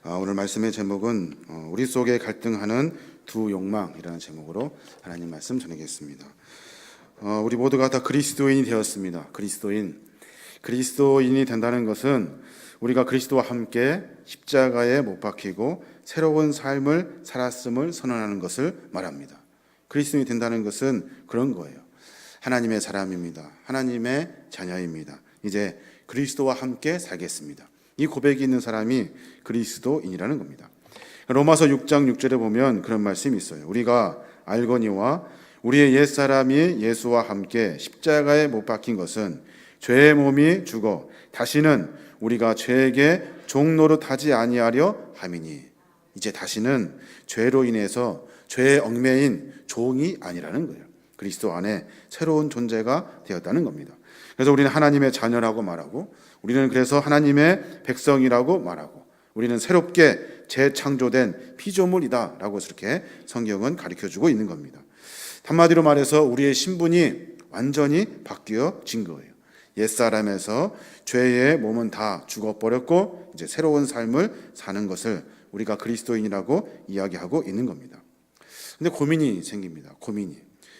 오늘 말씀의 제목은 우리 속에 갈등하는 두 욕망이라는 제목으로 하나님 말씀 전하겠습니다. 우리 모두가 다 그리스도인이 되었습니다. 그리스도인이 된다는 것은 우리가 그리스도와 함께 십자가에 못 박히고 새로운 삶을 살았음을 선언하는 것을 말합니다. 그리스도인이 된다는 것은 그런 거예요. 하나님의 사람입니다. 하나님의 자녀입니다. 이제 그리스도와 함께 살겠습니다. 이 고백이 있는 사람이 그리스도인이라는 겁니다. 로마서 6장 6절에 보면 그런 말씀이 있어요. 우리가 알거니와 우리의 옛사람이 예수와 함께 십자가에 못 박힌 것은 죄의 몸이 죽어 다시는 우리가 죄에게 종노릇하지 아니하려 함이니, 이제 다시는 죄로 인해서 죄에 얽매인 종이 아니라는 거예요. 그리스도 안에 새로운 존재가 되었다는 겁니다. 그래서 우리는 하나님의 자녀라고 말하고, 우리는 그래서 하나님의 백성이라고 말하고, 우리는 새롭게 재창조된 피조물이다 라고 이렇게 성경은 가르쳐주고 있는 겁니다. 한마디로 말해서 우리의 신분이 완전히 바뀌어진 거예요. 옛사람에서 죄의 몸은 다 죽어버렸고 이제 새로운 삶을 사는 것을 우리가 그리스도인이라고 이야기하고 있는 겁니다. 근데 고민이 생깁니다.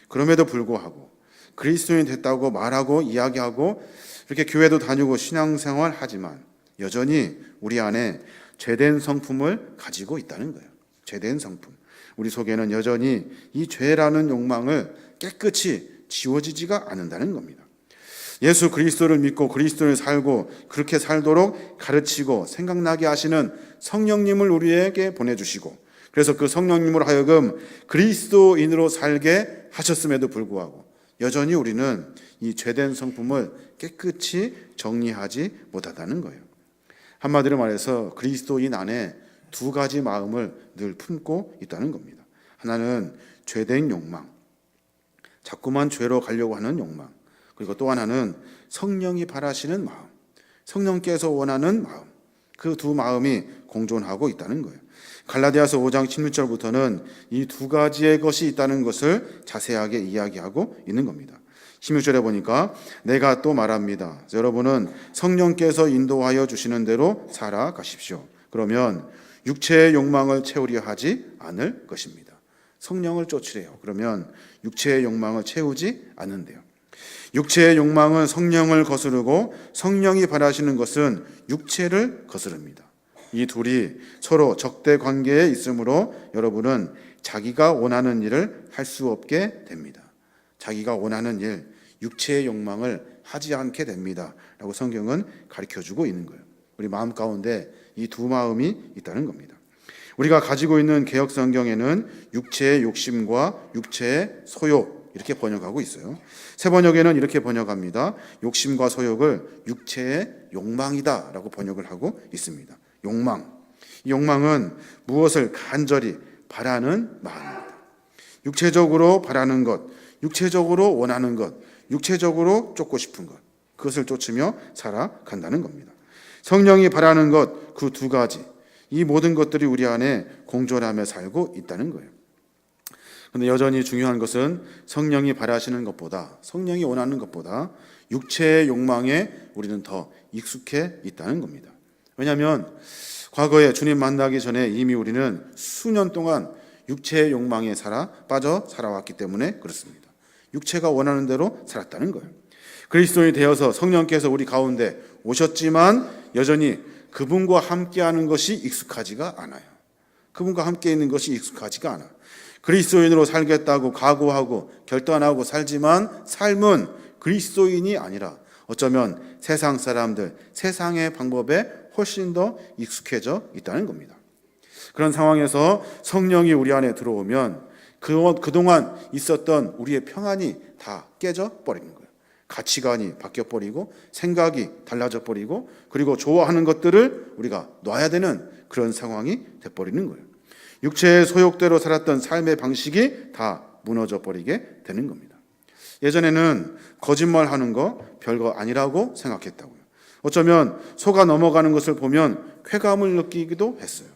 그럼에도 불구하고 그리스도인 됐다고 말하고 이야기하고 이렇게 교회도 다니고 신앙생활 하지만 여전히 우리 안에 죄된 성품을 가지고 있다는 거예요. 죄된 성품. 우리 속에는 여전히 이 죄라는 욕망을 깨끗이 지워지지가 않는다는 겁니다. 예수 그리스도를 믿고 그리스도를 살고 그렇게 살도록 가르치고 생각나게 하시는 성령님을 우리에게 보내주시고, 그래서 그 성령님으로 하여금 그리스도인으로 살게 하셨음에도 불구하고 여전히 우리는 이 죄된 성품을 깨끗이 정리하지 못하다는 거예요. 한마디로 말해서 그리스도인 안에 두 가지 마음을 늘 품고 있다는 겁니다. 하나는 죄된 욕망, 자꾸만 죄로 가려고 하는 욕망, 그리고 또 하나는 성령이 바라시는 마음, 성령께서 원하는 마음, 그 두 마음이 공존하고 있다는 거예요. 갈라디아서 5장 16절부터는 이 두 가지의 것이 있다는 것을 자세하게 이야기하고 있는 겁니다. 16절에 보니까 내가 또 말합니다. 여러분은 성령께서 인도하여 주시는 대로 살아가십시오. 그러면 육체의 욕망을 채우려 하지 않을 것입니다. 성령을 쫓으래요. 그러면 육체의 욕망을 채우지 않는데요. 육체의 욕망은 성령을 거스르고 성령이 바라시는 것은 육체를 거스릅니다. 이 둘이 서로 적대 관계에 있으므로 여러분은 자기가 원하는 일을 할 수 없게 됩니다. 자기가 원하는 일, 육체의 욕망을 하지 않게 됩니다 라고 성경은 가르쳐주고 있는 거예요. 우리 마음 가운데 이 두 마음이 있다는 겁니다. 우리가 가지고 있는 개역 성경에는 육체의 욕심과 육체의 소욕 이렇게 번역하고 있어요. 새 번역에는 이렇게 번역합니다. 욕심과 소욕을 육체의 욕망이다 라고 번역을 하고 있습니다. 욕망. 이 욕망은 무엇을 간절히 바라는 마음입니다. 육체적으로 바라는 것, 육체적으로 원하는 것, 육체적으로 쫓고 싶은 것, 그것을 쫓으며 살아간다는 겁니다. 성령이 바라는 것, 그 두 가지, 이 모든 것들이 우리 안에 공존하며 살고 있다는 거예요. 그런데 여전히 중요한 것은 성령이 바라시는 것보다, 성령이 원하는 것보다 육체의 욕망에 우리는 더 익숙해 있다는 겁니다. 왜냐하면 과거에 주님 만나기 전에 이미 우리는 수년 동안 육체의 욕망에 빠져 살아왔기 때문에 그렇습니다. 육체가 원하는 대로 살았다는 거예요. 그리스도인이 되어서 성령께서 우리 가운데 오셨지만 여전히 그분과 함께하는 것이 익숙하지가 않아요. 그분과 함께 있는 것이 익숙하지가 않아요. 그리스도인으로 살겠다고 각오하고 결단하고 살지만 삶은 그리스도인이 아니라 어쩌면 세상 사람들, 세상의 방법에 훨씬 더 익숙해져 있다는 겁니다. 그런 상황에서 성령이 우리 안에 들어오면 그동안 있었던 우리의 평안이 다 깨져 버리는 거예요. 가치관이 바뀌어 버리고 생각이 달라져 버리고 그리고 좋아하는 것들을 우리가 놔야 되는 그런 상황이 돼버리는 거예요. 육체의 소욕대로 살았던 삶의 방식이 다 무너져 버리게 되는 겁니다. 예전에는 거짓말하는 거 별거 아니라고 생각했다고요. 어쩌면 속아 넘어가는 것을 보면 쾌감을 느끼기도 했어요.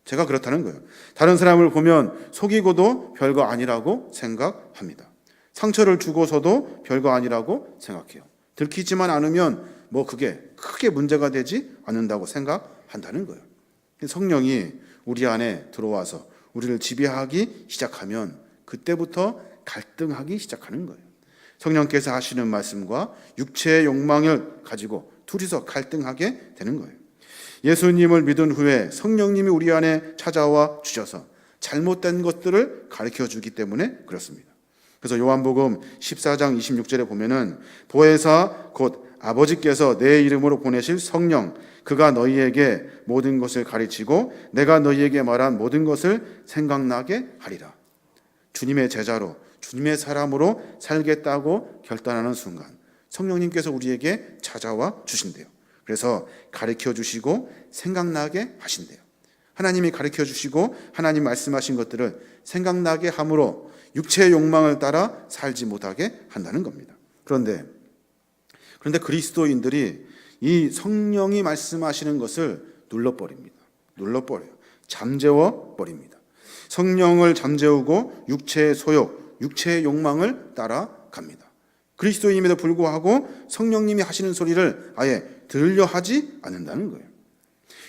제가 그렇다는 거예요. 다른 사람을 보면 속이고도 별거 아니라고 생각합니다. 상처를 주고서도 별거 아니라고 생각해요. 들키지만 않으면 뭐 그게 크게 문제가 되지 않는다고 생각한다는 거예요. 성령이 우리 안에 들어와서 우리를 지배하기 시작하면 그때부터 갈등하기 시작하는 거예요. 성령께서 하시는 말씀과 육체의 욕망을 가지고 둘이서 갈등하게 되는 거예요. 예수님을 믿은 후에 성령님이 우리 안에 찾아와 주셔서 잘못된 것들을 가르쳐 주기 때문에 그렇습니다. 그래서 요한복음 14장 26절에 보면은 보혜사 곧 아버지께서 내 이름으로 보내실 성령 그가 너희에게 모든 것을 가르치고 내가 너희에게 말한 모든 것을 생각나게 하리라. 주님의 제자로 주님의 사람으로 살겠다고 결단하는 순간 성령님께서 우리에게 찾아와 주신대요. 그래서 가르쳐 주시고 생각나게 하신대요. 하나님이 가르쳐 주시고 하나님 말씀하신 것들을 생각나게 함으로 육체의 욕망을 따라 살지 못하게 한다는 겁니다. 그런데 그리스도인들이 이 성령이 말씀하시는 것을 눌러버립니다. 눌러버려요. 잠재워 버립니다. 성령을 잠재우고 육체의 소욕, 육체의 욕망을 따라갑니다. 그리스도인임에도 불구하고 성령님이 하시는 소리를 아예 들으려 하지 않는다는 거예요.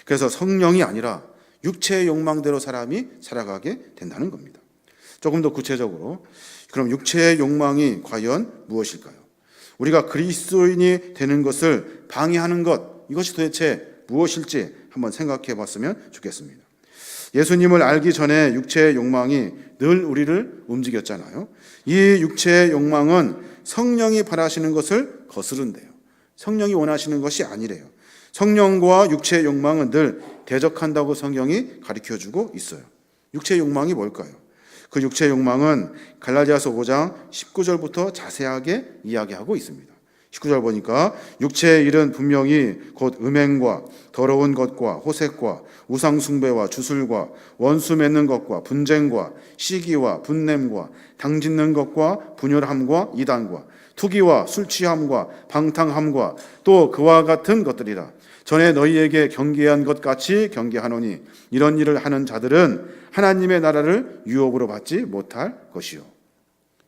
그래서 성령이 아니라 육체의 욕망대로 사람이 살아가게 된다는 겁니다. 조금 더 구체적으로 그럼 육체의 욕망이 과연 무엇일까요? 우리가 그리스도인이 되는 것을 방해하는 것, 이것이 도대체 무엇일지 한번 생각해 봤으면 좋겠습니다. 예수님을 알기 전에 육체의 욕망이 늘 우리를 움직였잖아요. 이 육체의 욕망은 성령이 바라시는 것을 거스른대요. 성령이 원하시는 것이 아니래요. 성령과 육체의 욕망은 늘 대적한다고 성경이 가르쳐주고 있어요. 육체의 욕망이 뭘까요? 그 육체의 욕망은 갈라디아서 5장 19절부터 자세하게 이야기하고 있습니다. 19절 보니까 육체의 일은 분명히 곧 음행과 더러운 것과 호색과 우상숭배와 주술과 원수 맺는 것과 분쟁과 시기와 분냄과 당짓는 것과 분열함과 이단과 투기와 술취함과 방탕함과 또 그와 같은 것들이라. 전에 너희에게 경계한 것 같이 경계하노니 이런 일을 하는 자들은 하나님의 나라를 유업으로 받지 못할 것이요.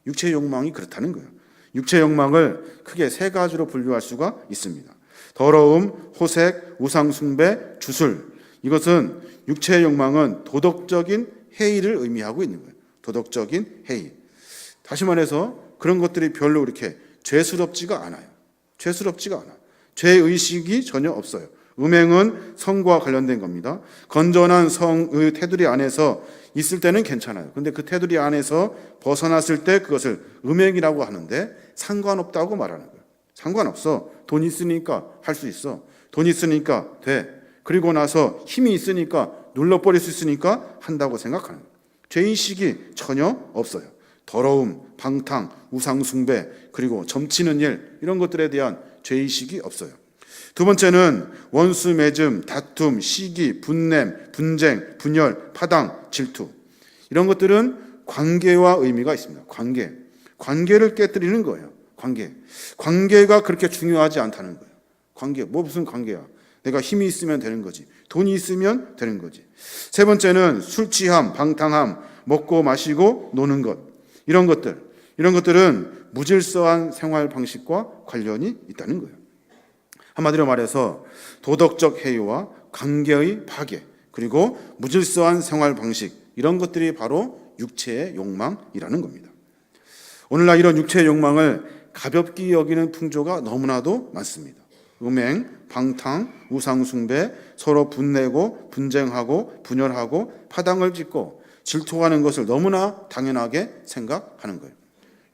육체의 욕망이 그렇다는 거예요. 육체의 욕망을 크게 세 가지로 분류할 수가 있습니다. 더러움, 호색, 우상숭배, 주술. 이것은 육체의 욕망은 도덕적인 해이를 의미하고 있는 거예요. 도덕적인 해이. 다시 말해서 그런 것들이 별로 이렇게 죄스럽지가 않아요. 죄스럽지가 않아. 죄의식이 전혀 없어요. 음행은 성과 관련된 겁니다. 건전한 성의 테두리 안에서 있을 때는 괜찮아요. 근데 그 테두리 안에서 벗어났을 때 그것을 음행이라고 하는데 상관없다고 말하는 거예요. 상관없어. 돈 있으니까 할 수 있어. 돈 있으니까 돼. 그리고 나서 힘이 있으니까 눌러버릴 수 있으니까 한다고 생각하는 거예요. 죄의식이 전혀 없어요. 더러움, 방탕, 우상숭배, 그리고 점치는 일, 이런 것들에 대한 죄의식이 없어요. 두 번째는 원수 맺음, 다툼, 시기, 분냄, 분쟁, 분열, 파당, 질투. 이런 것들은 관계와 의미가 있습니다. 관계를 깨뜨리는 거예요. 관계가 그렇게 중요하지 않다는 거예요. 관계, 무슨 관계야? 내가 힘이 있으면 되는 거지. 돈이 있으면 되는 거지. 세 번째는 술 취함, 방탕함, 먹고 마시고 노는 것. 이런 것들은 무질서한 생활 방식과 관련이 있다는 거예요. 한마디로 말해서 도덕적 해이와 관계의 파괴, 그리고 무질서한 생활 방식, 이런 것들이 바로 육체의 욕망이라는 겁니다. 오늘날 이런 육체의 욕망을 가볍게 여기는 풍조가 너무나도 많습니다. 음행, 방탕, 우상숭배, 서로 분내고 분쟁하고 분열하고 파당을 짓고 질투하는 것을 너무나 당연하게 생각하는 거예요.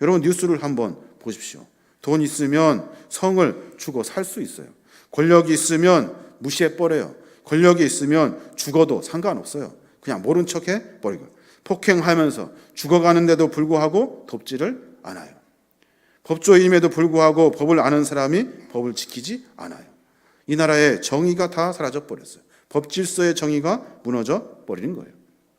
여러분 뉴스를 한번 보십시오. 돈 있으면 성을 주고 살 수 있어요. 권력이 있으면 무시해버려요. 권력이 있으면 죽어도 상관없어요. 그냥 모른 척 해버리고 폭행하면서 죽어가는데도 불구하고 돕지를 않아요. 법조임에도 불구하고 법을 아는 사람이 법을 지키지 않아요. 이 나라의 정의가 다 사라져버렸어요. 법 질서의 정의가 무너져 버리는 거예요.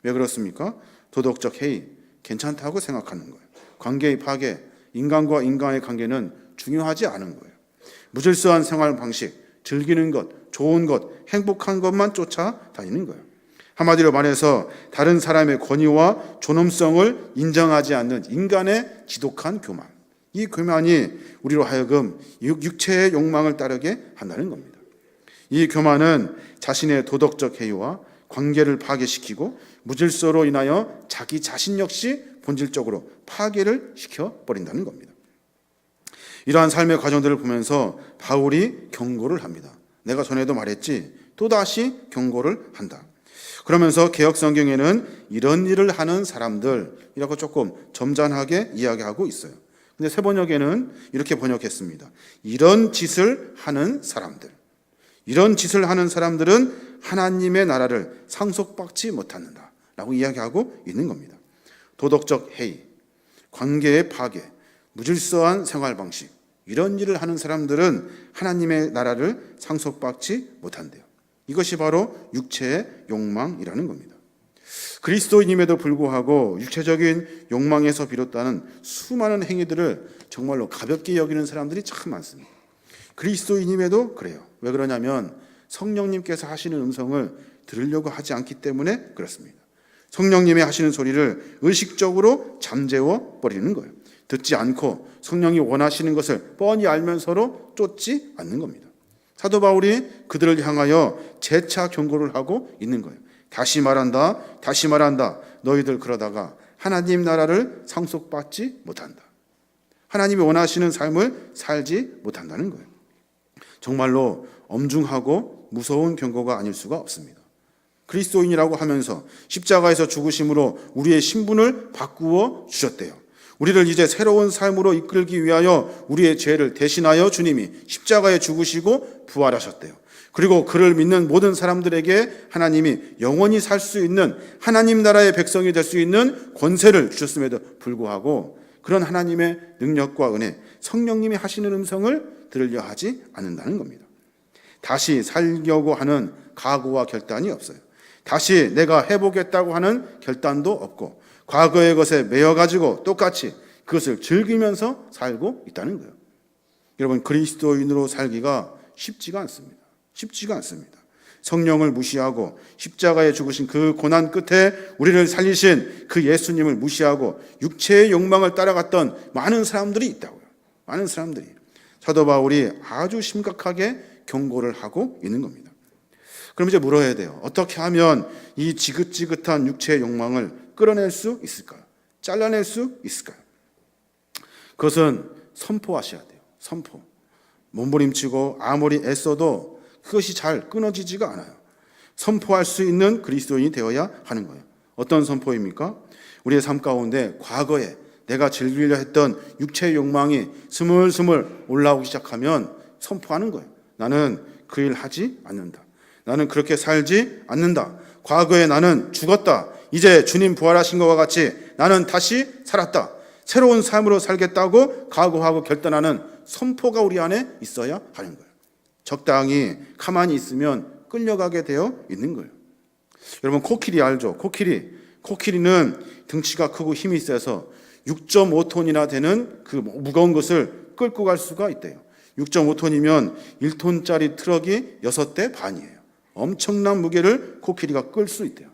왜 그렇습니까? 도덕적 해이, 괜찮다고 생각하는 거예요. 관계의 파괴, 인간과 인간의 관계는 중요하지 않은 거예요. 무질서한 생활 방식, 즐기는 것, 좋은 것, 행복한 것만 쫓아다니는 거예요. 한마디로 말해서 다른 사람의 권위와 존엄성을 인정하지 않는 인간의 지독한 교만. 이 교만이 우리로 하여금 육체의 욕망을 따르게 한다는 겁니다. 이 교만은 자신의 도덕적 해이와 관계를 파괴시키고 무질서로 인하여 자기 자신 역시 본질적으로 파괴를 시켜버린다는 겁니다. 이러한 삶의 과정들을 보면서 바울이 경고를 합니다. 내가 전에도 말했지 또다시 경고를 한다. 그러면서 개역 성경에는 이런 일을 하는 사람들이라고 조금 점잖하게 이야기하고 있어요. 근데 새 번역에는 이렇게 번역했습니다. 이런 짓을 하는 사람들. 이런 짓을 하는 사람들은 하나님의 나라를 상속받지 못한다 라고 이야기하고 있는 겁니다. 도덕적 해이, 관계의 파괴, 무질서한 생활 방식, 이런 일을 하는 사람들은 하나님의 나라를 상속받지 못한대요. 이것이 바로 육체의 욕망이라는 겁니다. 그리스도인임에도 불구하고 육체적인 욕망에서 비롯하는 수많은 행위들을 정말로 가볍게 여기는 사람들이 참 많습니다. 그리스도인임에도 그래요. 왜 그러냐면 성령님께서 하시는 음성을 들으려고 하지 않기 때문에 그렇습니다. 성령님이 하시는 소리를 의식적으로 잠재워 버리는 거예요. 듣지 않고 성령이 원하시는 것을 뻔히 알면서도 쫓지 않는 겁니다. 사도 바울이 그들을 향하여 재차 경고를 하고 있는 거예요. 다시 말한다. 너희들 그러다가 하나님 나라를 상속받지 못한다. 하나님이 원하시는 삶을 살지 못한다는 거예요. 정말로 엄중하고 무서운 경고가 아닐 수가 없습니다. 그리스도인이라고 하면서 십자가에서 죽으심으로 우리의 신분을 바꾸어 주셨대요. 우리를 이제 새로운 삶으로 이끌기 위하여 우리의 죄를 대신하여 주님이 십자가에 죽으시고 부활하셨대요. 그리고 그를 믿는 모든 사람들에게 하나님이 영원히 살 수 있는 하나님 나라의 백성이 될 수 있는 권세를 주셨음에도 불구하고 그런 하나님의 능력과 은혜, 성령님이 하시는 음성을 들으려 하지 않는다는 겁니다. 다시 살려고 하는 각오와 결단이 없어요. 다시 내가 해보겠다고 하는 결단도 없고 과거의 것에 매여가지고 똑같이 그것을 즐기면서 살고 있다는 거예요. 여러분, 그리스도인으로 살기가 쉽지가 않습니다. 쉽지가 않습니다. 성령을 무시하고 십자가에 죽으신 그 고난 끝에 우리를 살리신 그 예수님을 무시하고 육체의 욕망을 따라갔던 많은 사람들이 있다고요. 많은 사람들이. 사도 바울이 아주 심각하게 경고를 하고 있는 겁니다. 그럼 이제 물어야 돼요. 어떻게 하면 이 지긋지긋한 육체의 욕망을 끌어낼 수 있을까요? 잘라낼 수 있을까요? 그것은 선포하셔야 돼요. 선포. 몸부림치고 아무리 애써도 그것이 잘 끊어지지가 않아요. 선포할 수 있는 그리스도인이 되어야 하는 거예요. 어떤 선포입니까? 우리의 삶 가운데 과거에 내가 즐기려 했던 육체의 욕망이 스물스물 올라오기 시작하면 선포하는 거예요. 나는 그 일 하지 않는다. 나는 그렇게 살지 않는다. 과거에 나는 죽었다. 이제 주님 부활하신 것과 같이 나는 다시 살았다. 새로운 삶으로 살겠다고 각오하고 결단하는 선포가 우리 안에 있어야 하는 거예요. 적당히 가만히 있으면 끌려가게 되어 있는 거예요. 여러분, 코끼리 알죠? 코끼리는 등치가 크고 힘이 세서 6.5톤이나 되는 그 무거운 것을 끌고 갈 수가 있대요. 6.5톤이면 1톤짜리 트럭이 6대 반이에요. 엄청난 무게를 코끼리가 끌 수 있대요.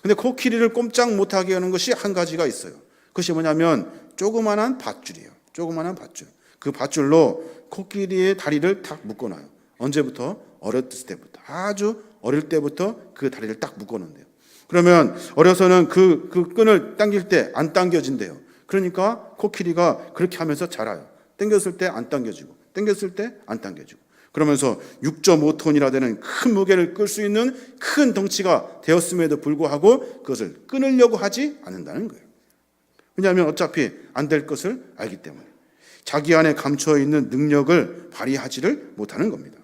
근데 코끼리를 꼼짝 못하게 하는 것이 한 가지가 있어요. 그것이 뭐냐면 조그만한 밧줄이에요. 조그만한 밧줄. 그 밧줄로 코끼리의 다리를 딱 묶어놔요. 언제부터? 어렸을 때부터. 아주 어릴 때부터 그 다리를 딱 묶어놓는데요. 그러면 어려서는 그 끈을 당길 때 안 당겨진대요. 그러니까 코끼리가 그렇게 하면서 자라요. 당겼을 때 안 당겨지고, 당겼을 때 안 당겨지고. 그러면서 6.5톤이나 되는 큰 무게를 끌 수 있는 큰 덩치가 되었음에도 불구하고 그것을 끊으려고 하지 않는다는 거예요. 왜냐하면 어차피 안 될 것을 알기 때문에. 자기 안에 감춰 있는 능력을 발휘하지를 못하는 겁니다.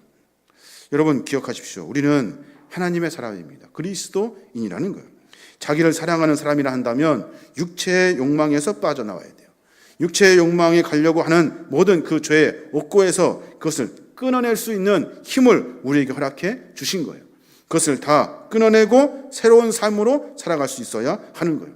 여러분, 기억하십시오. 우리는 하나님의 사람입니다. 그리스도인이라는 거예요. 자기를 사랑하는 사람이라 한다면 육체의 욕망에서 빠져나와야 돼요. 육체의 욕망에 가려고 하는 모든 그 죄의 옥고에서 그것을 끊어낼 수 있는 힘을 우리에게 허락해 주신 거예요. 그것을 다 끊어내고 새로운 삶으로 살아갈 수 있어야 하는 거예요.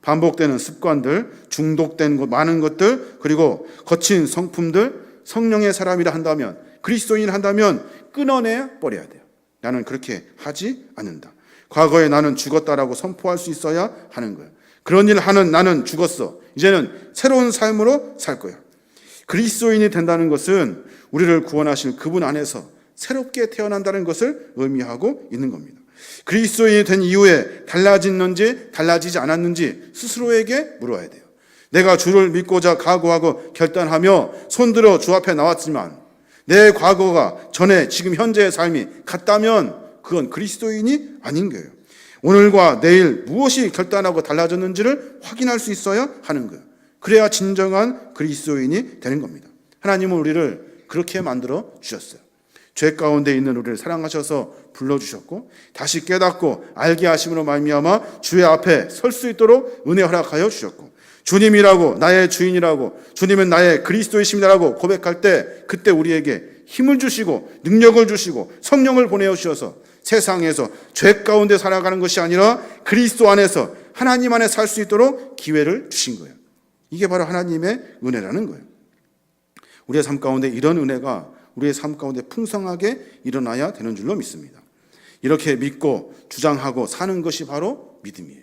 반복되는 습관들, 중독된 많은 것들, 그리고 거친 성품들, 성령의 사람이라 한다면, 그리스도인이라 한다면 끊어내 버려야 돼요. 나는 그렇게 하지 않는다. 과거에 나는 죽었다라고 선포할 수 있어야 하는 거예요. 그런 일 하는 나는 죽었어. 이제는 새로운 삶으로 살 거야. 그리스도인이 된다는 것은 우리를 구원하신 그분 안에서 새롭게 태어난다는 것을 의미하고 있는 겁니다. 그리스도인이 된 이후에 달라졌는지 달라지지 않았는지 스스로에게 물어야 돼요. 내가 주를 믿고자 각오하고 결단하며 손들어 주 앞에 나왔지만 내 과거가 전에 지금 현재의 삶이 같다면 그건 그리스도인이 아닌 거예요. 오늘과 내일 무엇이 결단하고 달라졌는지를 확인할 수 있어야 하는 거예요. 그래야 진정한 그리스도인이 되는 겁니다. 하나님은 우리를 그렇게 만들어 주셨어요. 죄 가운데 있는 우리를 사랑하셔서 불러주셨고 다시 깨닫고 알게 하심으로 말미암아 주의 앞에 설 수 있도록 은혜 허락하여 주셨고 주님이라고 나의 주인이라고 주님은 나의 그리스도이십니다라고 고백할 때 그때 우리에게 힘을 주시고 능력을 주시고 성령을 보내어 주셔서 세상에서 죄 가운데 살아가는 것이 아니라 그리스도 안에서 하나님 안에 살 수 있도록 기회를 주신 거예요. 이게 바로 하나님의 은혜라는 거예요. 우리의 삶 가운데 이런 은혜가 우리의 삶 가운데 풍성하게 일어나야 되는 줄로 믿습니다. 이렇게 믿고 주장하고 사는 것이 바로 믿음이에요.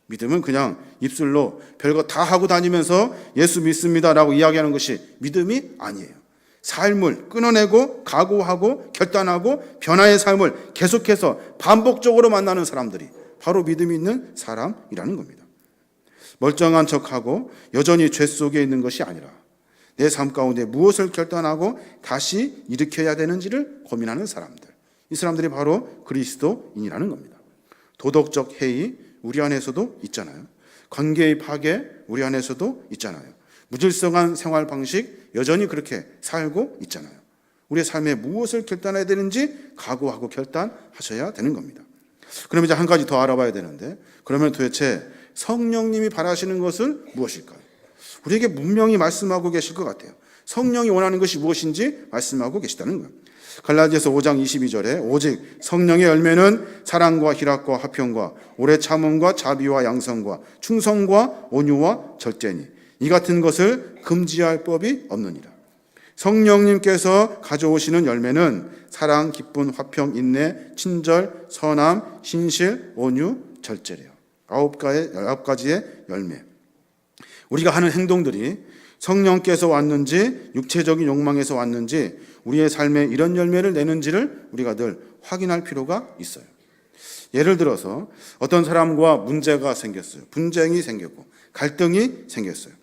믿음은 그냥 입술로 별거 다 하고 다니면서 예수 믿습니다라고 이야기하는 것이 믿음이 아니에요. 삶을 끊어내고 각오하고 결단하고 변화의 삶을 계속해서 반복적으로 만나는 사람들이 바로 믿음이 있는 사람이라는 겁니다. 멀쩡한 척하고 여전히 죄 속에 있는 것이 아니라 내 삶 가운데 무엇을 결단하고 다시 일으켜야 되는지를 고민하는 사람들. 이 사람들이 바로 그리스도인이라는 겁니다. 도덕적 해이 우리 안에서도 있잖아요. 관계의 파괴 우리 안에서도 있잖아요. 무질서한 생활 방식 여전히 그렇게 살고 있잖아요. 우리의 삶에 무엇을 결단해야 되는지 각오하고 결단하셔야 되는 겁니다. 그럼 이제 한 가지 더 알아봐야 되는데 그러면 도대체 성령님이 바라시는 것은 무엇일까요? 우리에게 분명히 말씀하고 계실 것 같아요. 성령이 원하는 것이 무엇인지 말씀하고 계시다는 거예요. 갈라디아서 5장 22절에 오직 성령의 열매는 사랑과 희락과 화평과 오래 참음과 자비와 양성과 충성과 온유와 절제니 이 같은 것을 금지할 법이 없느니라. 성령님께서 가져오시는 열매는 사랑, 기쁨, 화평, 인내, 친절, 선함, 신실, 온유, 절제래요. 9가지의 열매. 우리가 하는 행동들이 성령께서 왔는지 육체적인 욕망에서 왔는지 우리의 삶에 이런 열매를 내는지를 우리가 늘 확인할 필요가 있어요. 예를 들어서 어떤 사람과 문제가 생겼어요. 분쟁이 생겼고 갈등이 생겼어요.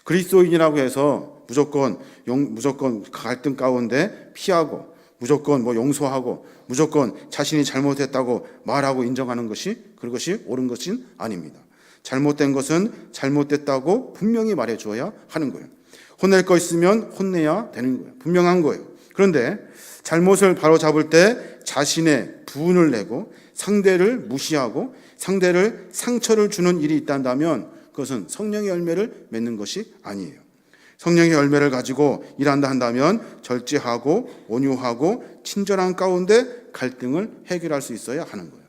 그리스도인이라고 해서 무조건 갈등 가운데 피하고 무조건 용서하고 무조건 자신이 잘못했다고 말하고 인정하는 것이 그것이 옳은 것은 아닙니다. 잘못된 것은 잘못됐다고 분명히 말해 줘야 하는 거예요. 혼낼 거 있으면 혼내야 되는 거예요. 분명한 거예요. 그런데 잘못을 바로잡을 때 자신의 부은을 내고 상대를 무시하고 상대를 상처를 주는 일이 있다면 그것은 성령의 열매를 맺는 것이 아니에요. 성령의 열매를 가지고 일한다 한다면 절제하고 온유하고 친절한 가운데 갈등을 해결할 수 있어야 하는 거예요.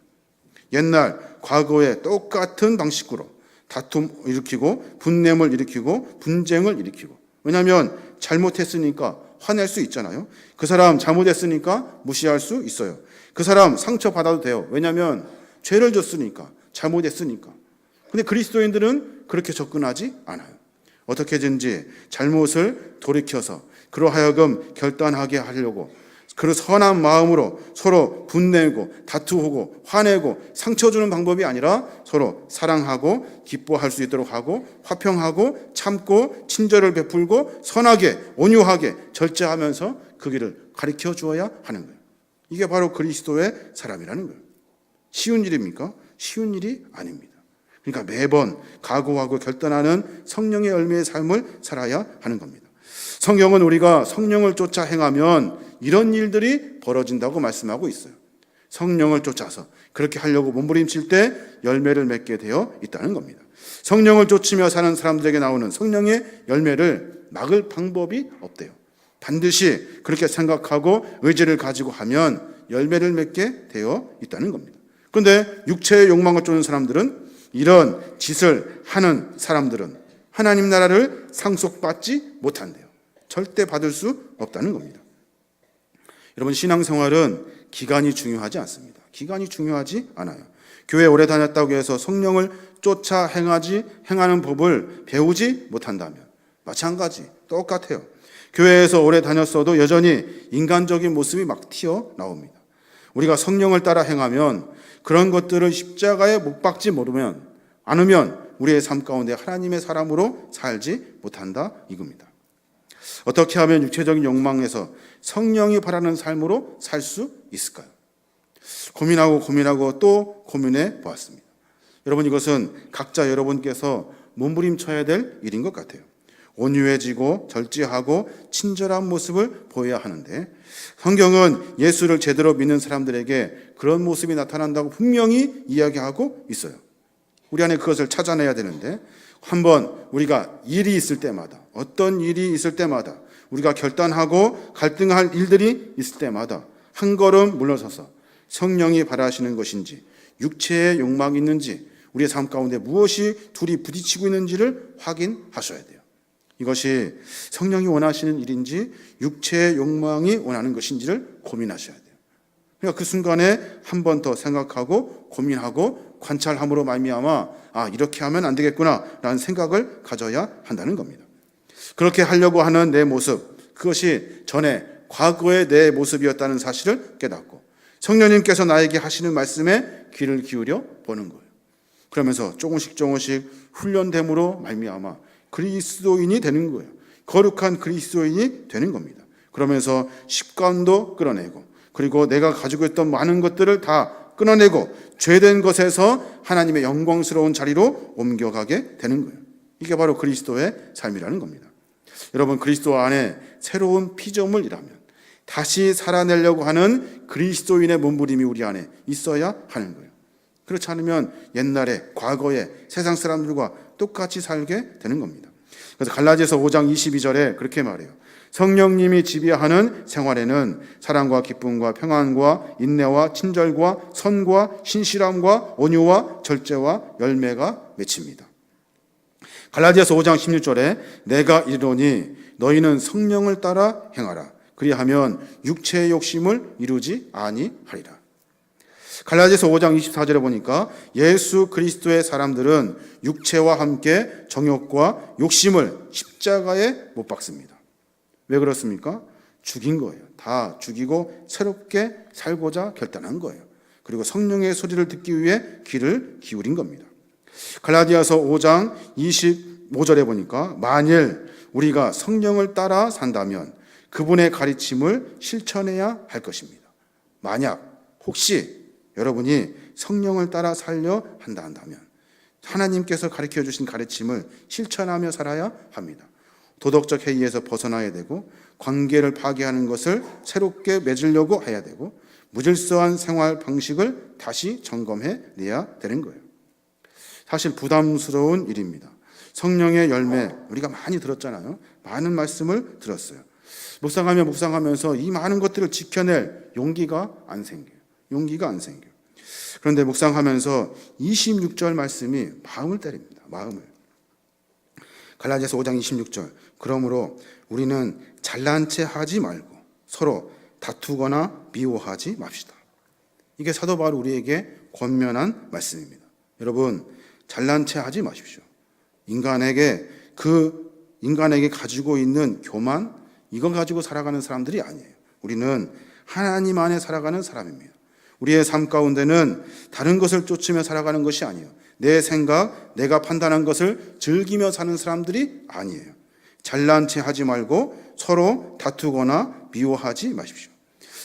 옛날 과거에 똑같은 방식으로 다툼 일으키고 분냄을 일으키고 분쟁을 일으키고 왜냐하면 잘못했으니까 화낼 수 있잖아요. 그 사람 잘못했으니까 무시할 수 있어요. 그 사람 상처받아도 돼요. 왜냐하면 죄를 졌으니까 잘못했으니까. 근데 그리스도인들은 그렇게 접근하지 않아요. 어떻게든지 잘못을 돌이켜서 그로 하여금 결단하게 하려고 그 선한 마음으로 서로 분내고 다투고 화내고 상처 주는 방법이 아니라 서로 사랑하고 기뻐할 수 있도록 하고 화평하고 참고 친절을 베풀고 선하게 온유하게 절제하면서 그 길을 가르쳐 주어야 하는 거예요. 이게 바로 그리스도의 사람이라는 거예요. 쉬운 일입니까? 쉬운 일이 아닙니다. 그러니까 매번 각오하고 결단하는 성령의 열매의 삶을 살아야 하는 겁니다. 성경은 우리가 성령을 쫓아 행하면 이런 일들이 벌어진다고 말씀하고 있어요. 성령을 쫓아서 그렇게 하려고 몸부림칠 때 열매를 맺게 되어 있다는 겁니다. 성령을 쫓으며 사는 사람들에게 나오는 성령의 열매를 막을 방법이 없대요. 반드시 그렇게 생각하고 의지를 가지고 하면 열매를 맺게 되어 있다는 겁니다. 그런데 육체의 욕망을 쫓는 사람들은 이런 짓을 하는 사람들은 하나님 나라를 상속받지 못한대요. 절대 받을 수 없다는 겁니다. 여러분 신앙생활은 기간이 중요하지 않습니다. 기간이 중요하지 않아요. 교회 오래 다녔다고 해서 성령을 쫓아 행하는 법을 배우지 못한다면 마찬가지 똑같아요. 교회에서 오래 다녔어도 여전히 인간적인 모습이 막 튀어나옵니다. 우리가 성령을 따라 행하면 그런 것들을 십자가에 못 박지 않으면 우리의 삶 가운데 하나님의 사람으로 살지 못한다 이겁니다. 어떻게 하면 육체적인 욕망에서 성령이 바라는 삶으로 살 수 있을까요? 고민하고 또 고민해 보았습니다. 여러분, 이것은 각자 여러분께서 몸부림쳐야 될 일인 것 같아요. 온유해지고 절제하고 친절한 모습을 보여야 하는데, 성경은 예수를 제대로 믿는 사람들에게 그런 모습이 나타난다고 분명히 이야기하고 있어요. 우리 안에 그것을 찾아내야 되는데, 한번 우리가 일이 있을 때마다, 어떤 일이 있을 때마다, 우리가 결단하고 갈등할 일들이 있을 때마다 한 걸음 물러서서 성령이 바라시는 것인지, 육체의 욕망이 있는지, 우리의 삶 가운데 무엇이 둘이 부딪히고 있는지를 확인하셔야 돼요. 이것이 성령이 원하시는 일인지 육체의 욕망이 원하는 것인지를 고민하셔야 돼요. 그러니까 그 순간에 한 번 더 생각하고 고민하고 관찰함으로 말미암아 이렇게 하면 안 되겠구나 라는 생각을 가져야 한다는 겁니다. 그렇게 하려고 하는 내 모습, 그것이 전에 과거의 내 모습이었다는 사실을 깨닫고 성령님께서 나에게 하시는 말씀에 귀를 기울여 보는 거예요. 그러면서 조금씩 훈련됨으로 말미암아 그리스도인이 되는 거예요. 거룩한 그리스도인이 되는 겁니다. 그러면서 습관도 끌어내고, 그리고 내가 가지고 있던 많은 것들을 다 끊어내고 죄된 것에서 하나님의 영광스러운 자리로 옮겨가게 되는 거예요. 이게 바로 그리스도의 삶이라는 겁니다. 여러분, 그리스도 안에 새로운 피조물이라면 다시 살아내려고 하는 그리스도인의 몸부림이 우리 안에 있어야 하는 거예요. 그렇지 않으면 옛날에 과거에 세상 사람들과 똑같이 살게 되는 겁니다. 그래서 갈라디아서 5장 22절에 그렇게 말해요. 성령님이 지배하는 생활에는 사랑과 기쁨과 평안과 인내와 친절과 선과 신실함과 온유와 절제와 열매가 맺힙니다. 갈라디아서 5장 16절에 내가 이르노니 너희는 성령을 따라 행하라. 그리하면 육체의 욕심을 이루지 아니하리라. 갈라디아서 5장 24절에 보니까 예수 그리스도의 사람들은 육체와 함께 정욕과 욕심을 십자가에 못 박습니다. 왜 그렇습니까? 죽인 거예요. 다 죽이고 새롭게 살고자 결단한 거예요. 그리고 성령의 소리를 듣기 위해 귀를 기울인 겁니다. 갈라디아서 5장 25절에 보니까 만일 우리가 성령을 따라 산다면 그분의 가르침을 실천해야 할 것입니다. 만약 혹시 여러분이 성령을 따라 살려 한다면 하나님께서 가르쳐 주신 가르침을 실천하며 살아야 합니다. 도덕적 해이에서 벗어나야 되고, 관계를 파괴하는 것을 새롭게 맺으려고 해야 되고, 무질서한 생활 방식을 다시 점검해 내야 되는 거예요. 사실 부담스러운 일입니다. 성령의 열매 우리가 많이 들었잖아요. 많은 말씀을 들었어요. 묵상하면서 이 많은 것들을 지켜낼 용기가 안 생겨요. 그런데 묵상하면서 26절 말씀이 마음을 때립니다. 마음을. 갈라디아서 5장 26절. 그러므로 우리는 잘난 체 하지 말고 서로 다투거나 미워하지 맙시다. 이게 사도 바울 우리에게 권면한 말씀입니다. 여러분, 잘난 체 하지 마십시오. 인간에게 가지고 있는 교만, 이걸 가지고 살아가는 사람들이 아니에요. 우리는 하나님 안에 살아가는 사람입니다. 우리의 삶 가운데는 다른 것을 쫓으며 살아가는 것이 아니에요. 내 생각, 내가 판단한 것을 즐기며 사는 사람들이 아니에요. 잘난 체 하지 말고 서로 다투거나 미워하지 마십시오.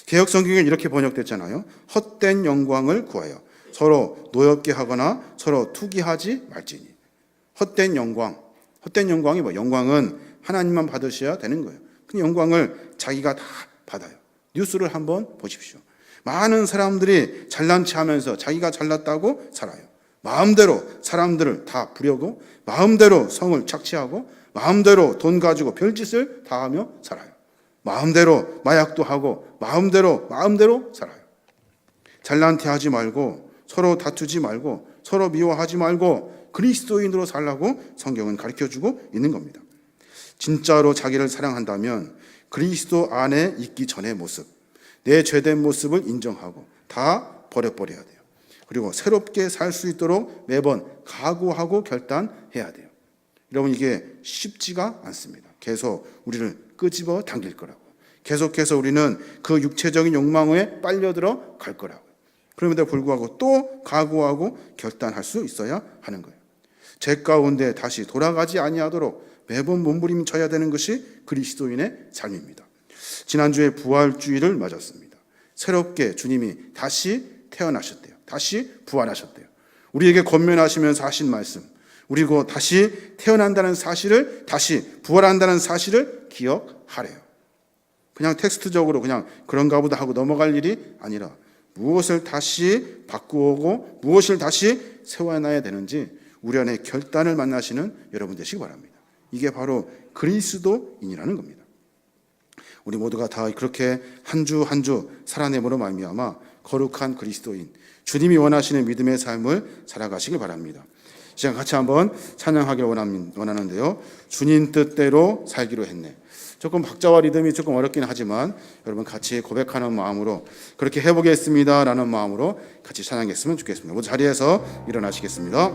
개역 성경에 이렇게 번역됐잖아요. 헛된 영광을 구하여 서로 노엽게 하거나 서로 투기하지 말지니. 헛된 영광이 뭐? 영광은 하나님만 받으셔야 되는 거예요. 그 영광을 자기가 다 받아요. 뉴스를 한번 보십시오. 많은 사람들이 잘난 체 하면서 자기가 잘났다고 살아요. 마음대로 사람들을 다 부려고, 마음대로 성을 착취하고, 마음대로 돈 가지고 별짓을 다 하며 살아요. 마음대로 마약도 하고, 마음대로 살아요. 잘난 체 하지 말고, 서로 다투지 말고, 서로 미워하지 말고 그리스도인으로 살라고 성경은 가르쳐주고 있는 겁니다. 진짜로 자기를 사랑한다면 그리스도 안에 있기 전의 모습, 내 죄된 모습을 인정하고 다 버려버려야 돼요. 그리고 새롭게 살 수 있도록 매번 각오하고 결단해야 돼요. 여러분, 이게 쉽지가 않습니다. 계속 우리를 끄집어 당길 거라고. 계속해서 우리는 그 육체적인 욕망에 빨려들어 갈 거라고. 그럼에도 불구하고 또 각오하고 결단할 수 있어야 하는 거예요. 죄 가운데 다시 돌아가지 아니하도록 매번 몸부림쳐야 되는 것이 그리스도인의 삶입니다. 지난주에 부활주의를 맞았습니다. 새롭게 주님이 다시 태어나셨대요. 다시 부활하셨대요. 우리에게 권면하시면서 하신 말씀, 그리고 다시 태어난다는 사실을, 다시 부활한다는 사실을 기억하래요. 그냥 텍스트적으로 그냥 그런가 보다 하고 넘어갈 일이 아니라 무엇을 다시 바꾸고 무엇을 다시 세워놔야 되는지 우리 안에 결단을 만나시는 여러분 되시기 바랍니다. 이게 바로 그리스도인이라는 겁니다. 우리 모두가 다 그렇게 한 주 한 주 살아내므로 말미암아 거룩한 그리스도인, 주님이 원하시는 믿음의 삶을 살아가시길 바랍니다. 시간 같이 한번 찬양하길 원하는데요. 주님 뜻대로 살기로 했네. 조금 박자와 리듬이 조금 어렵긴 하지만 여러분 같이 고백하는 마음으로 그렇게 해보겠습니다라는 마음으로 같이 찬양했으면 좋겠습니다. 모두 자리에서 일어나시겠습니다.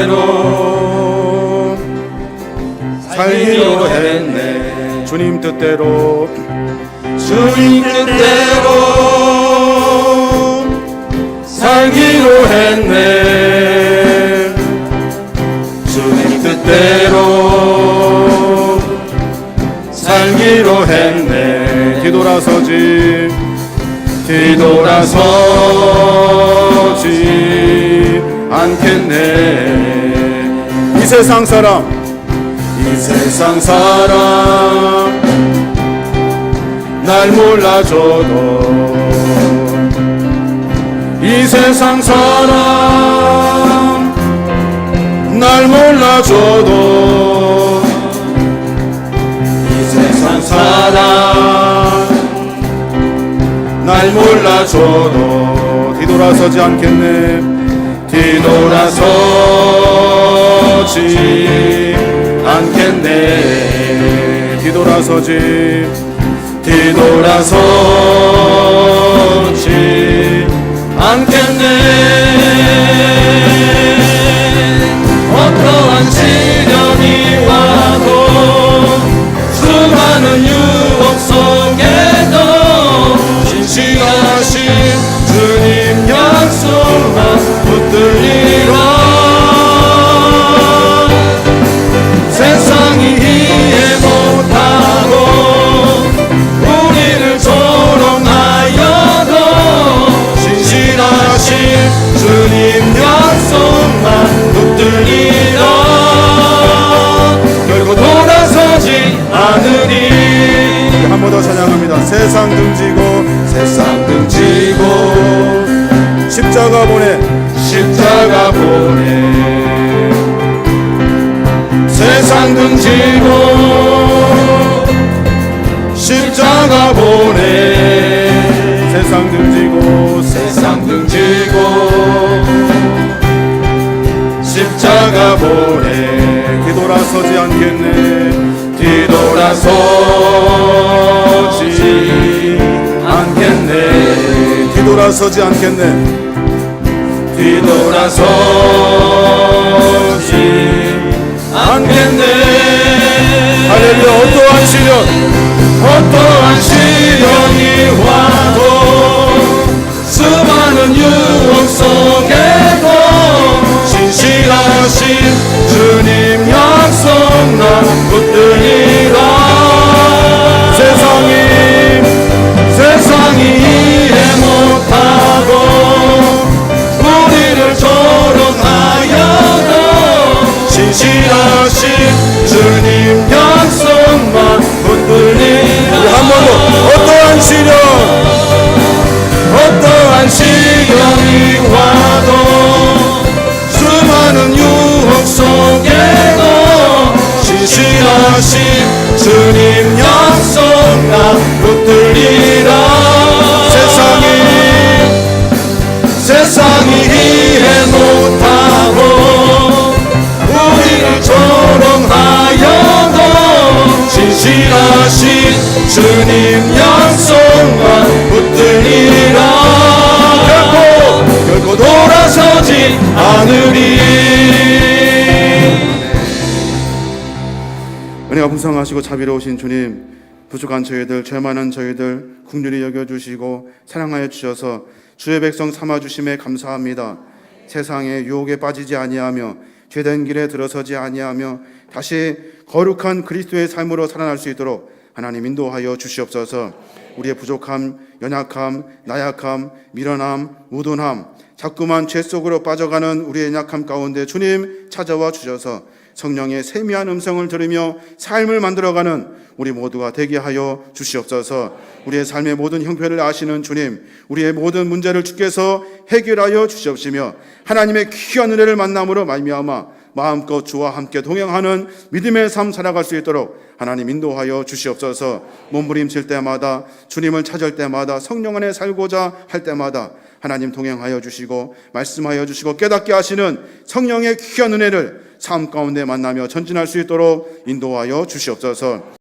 뜻대로 살기로 했네. 주님 뜻대로 주님 뜻대로 살기로 했네. 주님 뜻대로 살기로 했네. 뒤돌아서지 않겠네. 이 세상 사람 날 몰라줘도, 이 세상 사람 날 몰라줘도, 이 세상 사람 날 몰라줘도 뒤돌아서지 않겠네. 뒤돌아서지 않겠네. 뒤돌아서지 않겠네. 어떠한 시련이 와도 수많은 유혹 속에도 진실하신 주님 약속만 붙들리라. 세상이 이해 못하고 우리를 조롱하여도 진실하신 주님 약속만 붙들리라. 결코 돌아서지 않으리. 한 번 더 찬양합니다. 세상 등지고 십자가 보내 세상 등지고 십자가 보내. 세상 등지고 십자가 보내. 뒤돌아서지 않겠네. 뒤돌아서지 않겠네. 할렐루야. 어떠한 시련이 와도 수많은 유혹 속에도 진실하신 주님 약속만 붙들리라. 세상이 이해 못하고 우리를 조롱하여도 진실하신 주님 약속만 붙들리라. 한 번 더. 어떠한 시련이 와도 수많은 유혹 속에도 진실하신 주님 약속만 붙들리라. 세상이 이해 못하고 우리를 조롱하여도 진실하신 주님 약속만 오늘이 은혜가 풍성하시고 자비로우신 주님, 부족한 저희들, 죄 많은 저희들 긍휼히 여겨주시고 사랑하여 주셔서 주의 백성 삼아주심에 감사합니다. 세상의 유혹에 빠지지 아니하며 죄된 길에 들어서지 아니하며 다시 거룩한 그리스도의 삶으로 살아날 수 있도록 하나님 인도하여 주시옵소서. 우리의 부족함, 연약함, 나약함, 미련함, 무둔함, 자꾸만 죄 속으로 빠져가는 우리의 연약함 가운데 주님 찾아와 주셔서 성령의 세미한 음성을 들으며 삶을 만들어가는 우리 모두가 되게 하여 주시옵소서. 우리의 삶의 모든 형편을 아시는 주님, 우리의 모든 문제를 주께서 해결하여 주시옵시며 하나님의 귀한 은혜를 만남으로 말미암아 마음껏 주와 함께 동행하는 믿음의 삶 살아갈 수 있도록 하나님 인도하여 주시옵소서. 몸부림칠 때마다, 주님을 찾을 때마다, 성령 안에 살고자 할 때마다 하나님 동행하여 주시고 말씀하여 주시고 깨닫게 하시는 성령의 귀한 은혜를 삶 가운데 만나며 전진할 수 있도록 인도하여 주시옵소서.